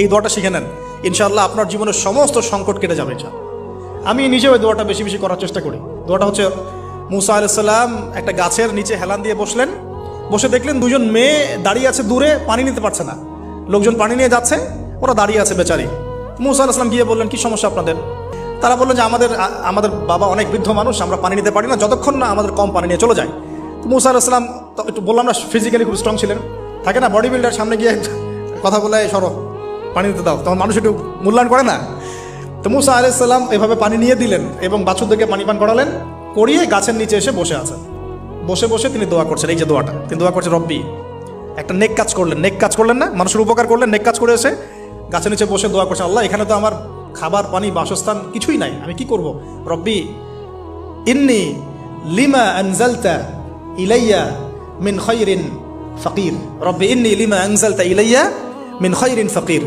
এই দোয়াটা শিখে নেন, ইনশাআল্লাহ আপনার জীবনের সমস্ত সংকট কেটে যাবে। আমি নিজেও এই দোয়াটা বেশি বেশি করার চেষ্টা করি। দোয়াটা হচ্ছে, মুসা আলাইহিস সালাম একটা গাছের নিচে হেলান দিয়ে বসলেন, বসে দেখলেন দুজন মেয়ে দাঁড়িয়ে আছে দূরে, পানি নিতে পারছে না, লোকজন পানি নিয়ে যাচ্ছে, ওরা দাঁড়িয়ে আছে বেচারি। মুসা আলাইহিস সালাম গিয়ে বললেন, কি সমস্যা আপনাদের? তারা বললেন যে আমাদের বাবা অনেক বৃদ্ধ মানুষ, আমরা পানি নিতে পারি না যতক্ষণ না আমাদের কম পানি নিয়ে চলে যায়। মুসা আলাইহিস সালাম তো একটু বললাম না, ফিজিক্যালি খুব স্ট্রং ছিলেন, থাকে না বডি বিল্ডার, সামনে গিয়ে কথা বলে সরো পানি দিতে দাও, তখন মানুষ একটু মূল্যায়ন করে না। তো মুসা আলাইহিস সালাম এভাবে পানি নিয়ে দিলেন এবং বাছুরদেরকে পানি পান করালেন, করিয়ে গাছের নিচে এসে বসে আছেন। বসে বসে তিনি দোয়া করছেন, এই যে দোয়াটা তিনি দোয়া করছেন, রব্বি, একটা নেক কাজ করলেন, নেক কাজ করলেন না, মানুষের উপকার করলেন, নেক কাজ করে এসে গাছের নিচে বসে দোয়া করছেন, আল্লাহ এখানে তো আমার খাবার পানি বাসস্থান কিছুই নাই, আমি কি করব? রব্বি ইন্নি লিমা আনজালতা ইলাইয়া মিন খায়রিন ফাকির, রব্বি ইন্নি লিমা আনজালতা ইলাইয়া মিন খায়রিন ফাকির।